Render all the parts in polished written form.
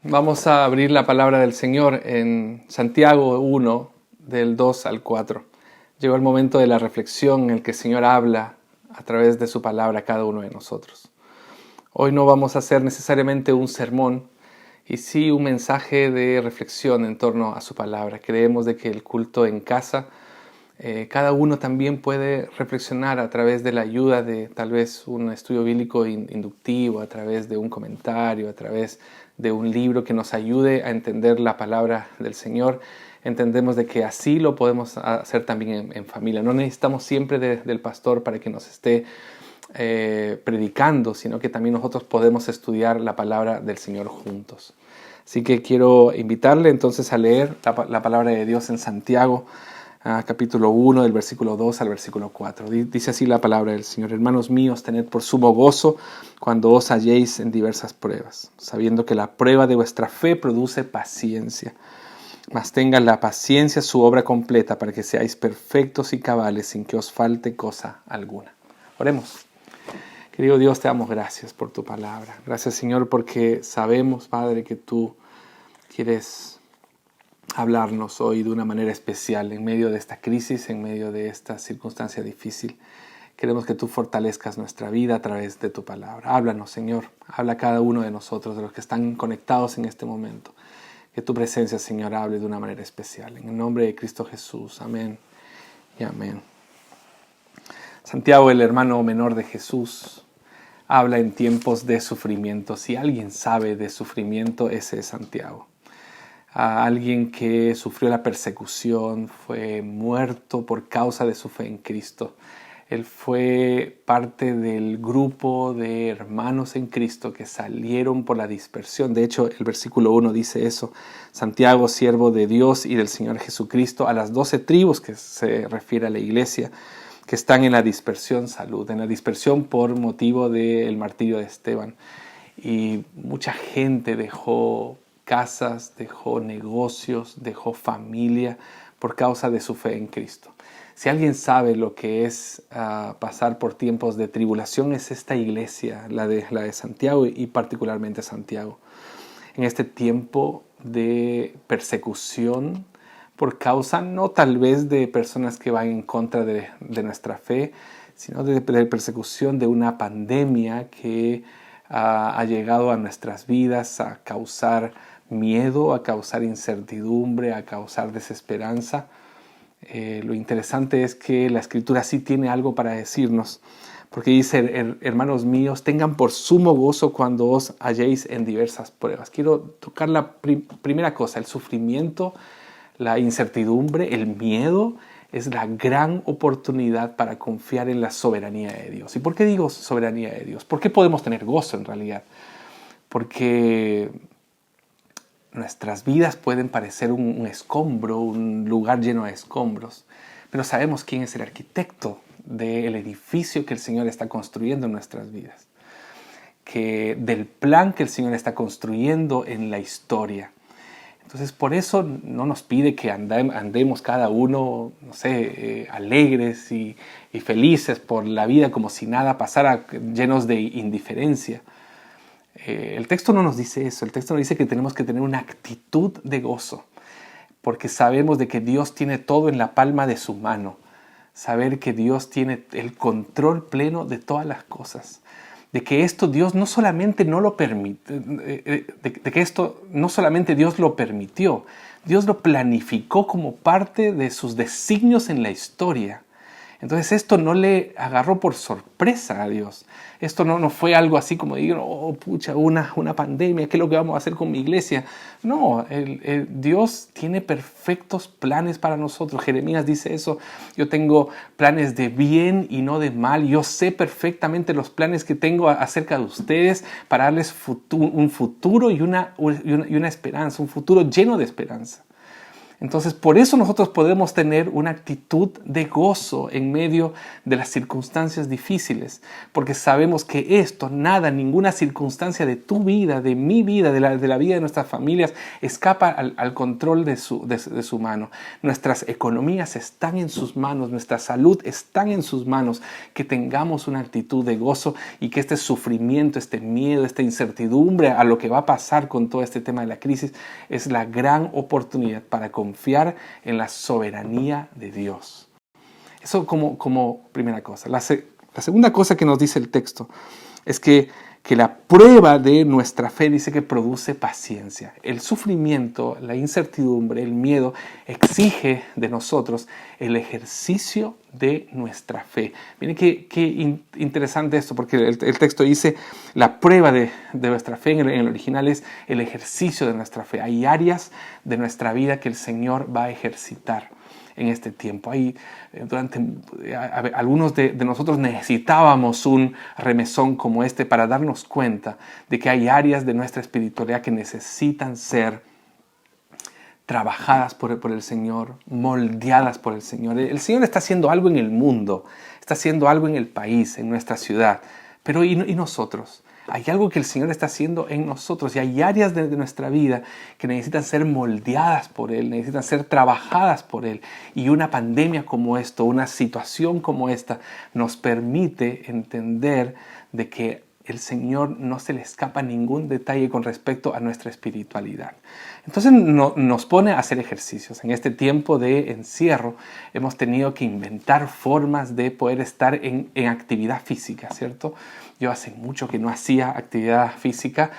Vamos a abrir la palabra del Señor en Santiago 1, del 2 al 4. Llegó el momento de la reflexión en el que el Señor habla a través de su palabra a cada uno de nosotros. Hoy no vamos a hacer necesariamente un sermón, y sí un mensaje de reflexión en torno a su palabra. Creemos de que el culto en casa, cada uno también puede reflexionar a través de la ayuda de tal vez un estudio bíblico inductivo, a través de un comentario, a través de un libro que nos ayude a entender la palabra del Señor. Entendemos de que así lo podemos hacer también en familia. No necesitamos siempre del pastor para que nos esté predicando, sino que también nosotros podemos estudiar la palabra del Señor juntos. Así que quiero invitarle entonces a leer la palabra de Dios en Santiago, capítulo 1, del versículo 2 al versículo 4. Dice así la palabra del Señor: Hermanos míos, tened por sumo gozo cuando os halléis en diversas pruebas, sabiendo que la prueba de vuestra fe produce paciencia. Mas tenga la paciencia su obra completa, para que seáis perfectos y cabales, sin que os falte cosa alguna. Oremos. Querido Dios, te damos gracias por tu palabra. Gracias, Señor, porque sabemos, Padre, que tú quieres hablarnos hoy de una manera especial en medio de esta crisis, en medio de esta circunstancia difícil. Queremos que tú fortalezcas nuestra vida a través de tu palabra. Háblanos, Señor. Habla a cada uno de nosotros, de los que están conectados en este momento. Que tu presencia, Señor, hable de una manera especial. En el nombre de Cristo Jesús. Amén y amén. Santiago, el hermano menor de Jesús, habla en tiempos de sufrimiento. Si alguien sabe de sufrimiento, ese es Santiago. A alguien que sufrió la persecución, fue muerto por causa de su fe en Cristo. Él fue parte del grupo de hermanos en Cristo que salieron por la dispersión. De hecho, el versículo 1 dice eso: Santiago, siervo de Dios y del Señor Jesucristo, a las 12 tribus, que se refiere a la iglesia, que están en la dispersión, salud. En la dispersión por motivo del martirio de Esteban. Y mucha gente dejó casas, dejó negocios, dejó familia por causa de su fe en Cristo. Si alguien sabe lo que es pasar por tiempos de tribulación, es esta iglesia, la de Santiago, y particularmente Santiago. En este tiempo de persecución, por causa no tal vez de personas que van en contra de nuestra fe, sino de persecución de una pandemia que ha llegado a nuestras vidas a causar miedo, a causar incertidumbre, a causar desesperanza. Lo interesante es que la Escritura sí tiene algo para decirnos, porque dice: hermanos míos, tengan por sumo gozo cuando os halléis en diversas pruebas. Quiero tocar la primera cosa: el sufrimiento, la incertidumbre, el miedo es la gran oportunidad para confiar en la soberanía de Dios. ¿Y por qué digo soberanía de Dios? ¿Por qué podemos tener gozo en realidad? Porque nuestras vidas pueden parecer un escombro, un lugar lleno de escombros, pero sabemos quién es el arquitecto del edificio que el Señor está construyendo en nuestras vidas, del plan que el Señor está construyendo en la historia. Entonces, por eso no nos pide que andemos cada uno, no sé, alegres y felices por la vida como si nada pasara, llenos de indiferencia. El texto no nos dice eso. El texto nos dice que tenemos que tener una actitud de gozo, porque sabemos de que Dios tiene todo en la palma de su mano. Saber que Dios tiene el control pleno de todas las cosas. De que esto Dios no solamente no lo permite, de que esto no solamente Dios lo permitió, Dios lo planificó como parte de sus designios en la historia. Entonces esto no le agarró por sorpresa a Dios. Esto no fue algo así como digo, oh pucha, una pandemia, ¿qué es lo que vamos a hacer con mi iglesia? No, Dios tiene perfectos planes para nosotros. Jeremías dice eso: yo tengo planes de bien y no de mal. Yo sé perfectamente los planes que tengo acerca de ustedes para darles un futuro y una esperanza, un futuro lleno de esperanza. Entonces, por eso nosotros podemos tener una actitud de gozo en medio de las circunstancias difíciles, porque sabemos que esto, nada, ninguna circunstancia de tu vida, de mi vida, de la vida de nuestras familias, escapa al control de su mano. Nuestras economías están en sus manos, nuestra salud está en sus manos. Que tengamos una actitud de gozo y que este sufrimiento, este miedo, esta incertidumbre a lo que va a pasar con todo este tema de la crisis es la gran oportunidad para confiar en la soberanía de Dios. Eso como primera cosa. La segunda cosa que nos dice el texto es que la prueba de nuestra fe dice que produce paciencia. El sufrimiento, la incertidumbre, el miedo exige de nosotros el ejercicio de nuestra fe. Miren qué interesante esto, porque el texto dice la prueba de nuestra fe en el original es el ejercicio de nuestra fe. Hay áreas de nuestra vida que el Señor va a ejercitar en este tiempo. Algunos de nosotros necesitábamos un remesón como este para darnos cuenta de que hay áreas de nuestra espiritualidad que necesitan ser trabajadas por el Señor, moldeadas por el Señor. El Señor está haciendo algo en el mundo, está haciendo algo en el país, en nuestra ciudad, pero ¿y nosotros? Hay algo que el Señor está haciendo en nosotros y hay áreas de nuestra vida que necesitan ser moldeadas por Él, necesitan ser trabajadas por Él. Y una pandemia como esto, una situación como esta, nos permite entender de que el Señor no se le escapa ningún detalle con respecto a nuestra espiritualidad. Entonces nos pone a hacer ejercicios. En este tiempo de encierro hemos tenido que inventar formas de poder estar en actividad física, ¿cierto? Yo hace mucho que no hacía actividad física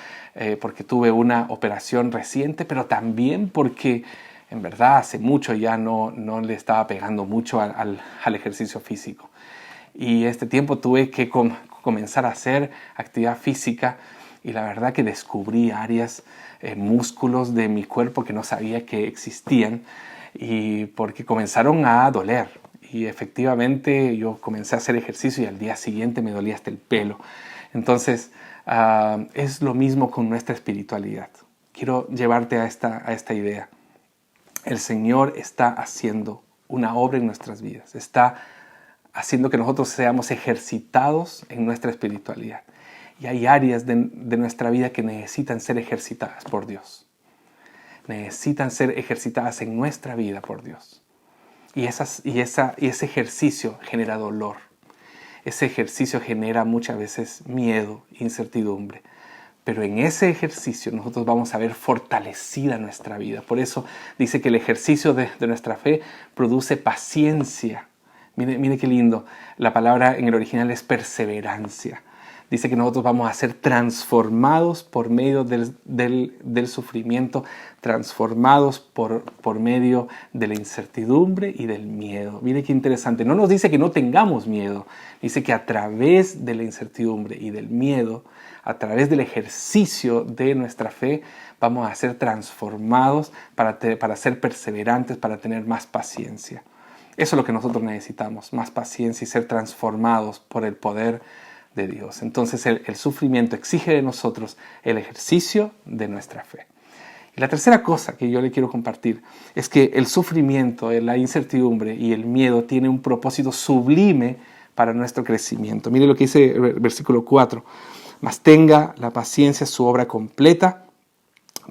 porque tuve una operación reciente, pero también porque en verdad hace mucho ya no le estaba pegando mucho al ejercicio físico. Y este tiempo tuve que comenzar a hacer actividad física y la verdad que descubrí áreas, músculos de mi cuerpo que no sabía que existían y porque comenzaron a doler. Y efectivamente yo comencé a hacer ejercicio y al día siguiente me dolía hasta el pelo. Entonces es lo mismo con nuestra espiritualidad. Quiero llevarte a esta idea. El Señor está haciendo una obra en nuestras vidas. Está haciendo que nosotros seamos ejercitados en nuestra espiritualidad. Y hay áreas de nuestra vida que necesitan ser ejercitadas por Dios. Necesitan ser ejercitadas en nuestra vida por Dios. Y ese ejercicio genera dolor. Ese ejercicio genera muchas veces miedo, incertidumbre. Pero en ese ejercicio nosotros vamos a ver fortalecida nuestra vida. Por eso dice que el ejercicio de nuestra fe produce paciencia. Mire qué lindo. La palabra en el original es perseverancia. Dice que nosotros vamos a ser transformados por medio del sufrimiento, transformados por medio de la incertidumbre y del miedo. Mire qué interesante. No nos dice que no tengamos miedo. Dice que a través de la incertidumbre y del miedo, a través del ejercicio de nuestra fe, vamos a ser transformados para ser perseverantes, para tener más paciencia. Eso es lo que nosotros necesitamos, más paciencia y ser transformados por el poder de Dios. Entonces el sufrimiento exige de nosotros el ejercicio de nuestra fe. Y la tercera cosa que yo le quiero compartir es que el sufrimiento, la incertidumbre y el miedo tienen un propósito sublime para nuestro crecimiento. Mire lo que dice el versículo 4. Mas tenga la paciencia su obra completa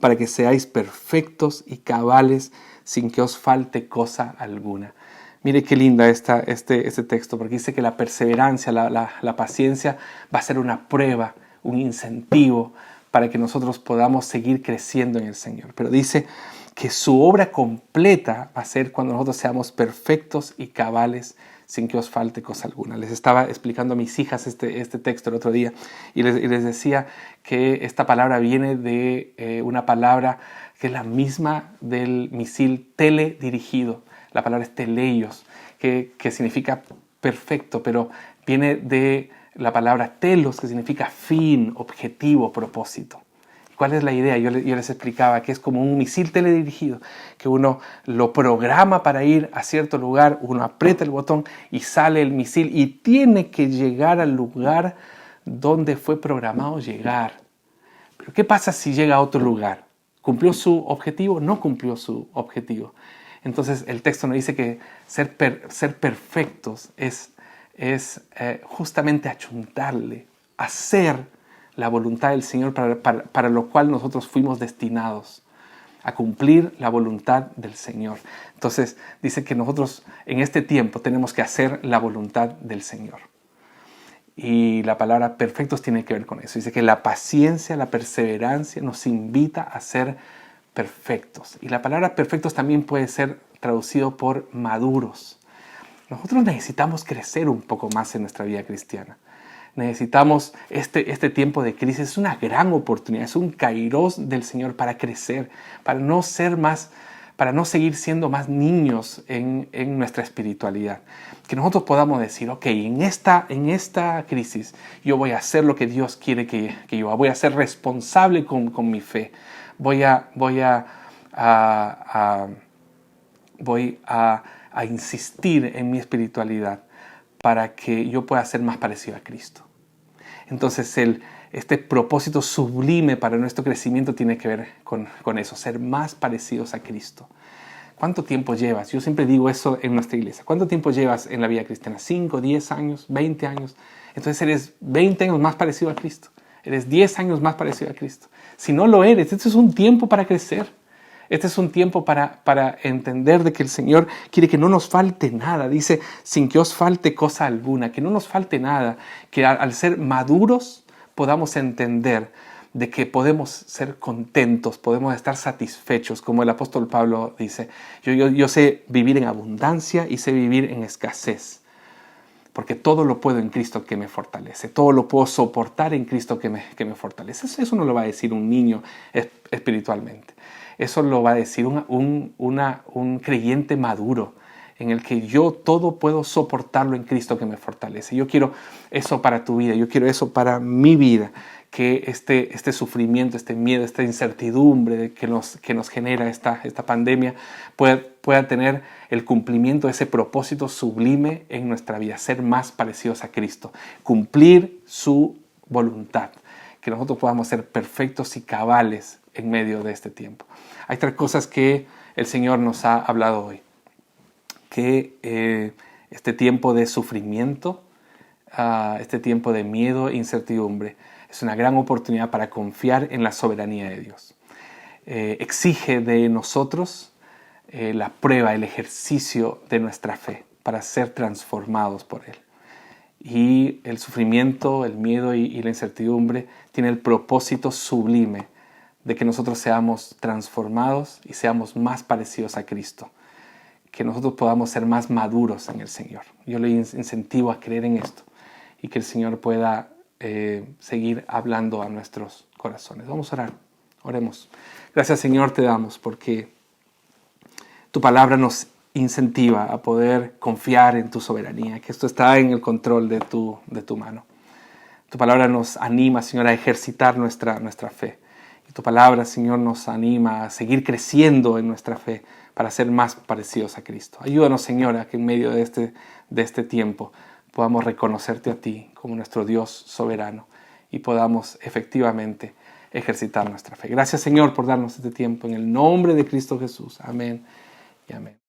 para que seáis perfectos y cabales sin que os falte cosa alguna. Mire qué linda este texto, porque dice que la perseverancia, la paciencia va a ser una prueba, un incentivo para que nosotros podamos seguir creciendo en el Señor. Pero dice que su obra completa va a ser cuando nosotros seamos perfectos y cabales sin que os falte cosa alguna. Les estaba explicando a mis hijas este texto el otro día y les decía que esta palabra viene de una palabra que es la misma del misil teledirigido. La palabra es teleios, que significa perfecto, pero viene de la palabra telos, que significa fin, objetivo, propósito. ¿Cuál es la idea? Yo les explicaba que es como un misil teledirigido, que uno lo programa para ir a cierto lugar, uno aprieta el botón y sale el misil y tiene que llegar al lugar donde fue programado llegar. Pero ¿qué pasa si llega a otro lugar? ¿Cumplió su objetivo? No cumplió su objetivo. Entonces el texto nos dice que ser perfectos es justamente achuntarle, hacer la voluntad del Señor para lo cual nosotros fuimos destinados, a cumplir la voluntad del Señor. Entonces dice que nosotros en este tiempo tenemos que hacer la voluntad del Señor. Y la palabra perfectos tiene que ver con eso. Dice que la paciencia, la perseverancia nos invita a ser perfectos. Y la palabra perfectos también puede ser traducido por maduros. Nosotros necesitamos crecer un poco más en nuestra vida cristiana. Necesitamos este tiempo de crisis. Es una gran oportunidad, es un kairos del Señor para crecer, para no seguir siendo más niños en nuestra espiritualidad. Que nosotros podamos decir, ok, en esta crisis yo voy a hacer lo que Dios quiere que yo haga. Voy a ser responsable con mi fe. Voy a insistir en mi espiritualidad para que yo pueda ser más parecido a Cristo. Entonces este propósito sublime para nuestro crecimiento tiene que ver con eso, ser más parecidos a Cristo. ¿Cuánto tiempo llevas? Yo siempre digo eso en nuestra iglesia. ¿Cuánto tiempo llevas en la vida cristiana? ¿5, 10 años, 20 años? Entonces eres 20 años más parecido a Cristo. Eres 10 años más parecido a Cristo. Si no lo eres, este es un tiempo para crecer. Este es un tiempo para entender de que el Señor quiere que no nos falte nada. Dice, sin que os falte cosa alguna, que no nos falte nada. Que al ser maduros podamos entender de que podemos ser contentos, podemos estar satisfechos. Como el apóstol Pablo dice, yo sé vivir en abundancia y sé vivir en escasez. Porque todo lo puedo en Cristo que me fortalece. Todo lo puedo soportar en Cristo que me fortalece. Eso no lo va a decir un niño espiritualmente. Eso lo va a decir un creyente maduro, en el que yo todo puedo soportarlo en Cristo que me fortalece. Yo quiero eso para tu vida, yo quiero eso para mi vida, que este sufrimiento, este miedo, esta incertidumbre que nos genera esta pandemia pueda tener el cumplimiento de ese propósito sublime en nuestra vida, ser más parecidos a Cristo, cumplir su voluntad, que nosotros podamos ser perfectos y cabales en medio de este tiempo. Hay tres cosas que el Señor nos ha hablado hoy. Que este tiempo de sufrimiento, este tiempo de miedo e incertidumbre, es una gran oportunidad para confiar en la soberanía de Dios. Exige de nosotros la prueba, el ejercicio de nuestra fe para ser transformados por Él. Y el sufrimiento, el miedo y la incertidumbre tiene el propósito sublime de que nosotros seamos transformados y seamos más parecidos a Cristo. Que nosotros podamos ser más maduros en el Señor. Yo le incentivo a creer en esto y que el Señor pueda seguir hablando a nuestros corazones. Vamos a orar. Oremos. Gracias, Señor, te damos porque tu palabra nos incentiva a poder confiar en tu soberanía, que esto está en el control de tu mano. Tu palabra nos anima, Señor, a ejercitar nuestra fe. Y tu palabra, Señor, nos anima a seguir creciendo en nuestra fe para ser más parecidos a Cristo. Ayúdanos, Señor, a que en medio de este tiempo podamos reconocerte a ti como nuestro Dios soberano y podamos efectivamente ejercitar nuestra fe. Gracias, Señor, por darnos este tiempo. En el nombre de Cristo Jesús. Amén y amén.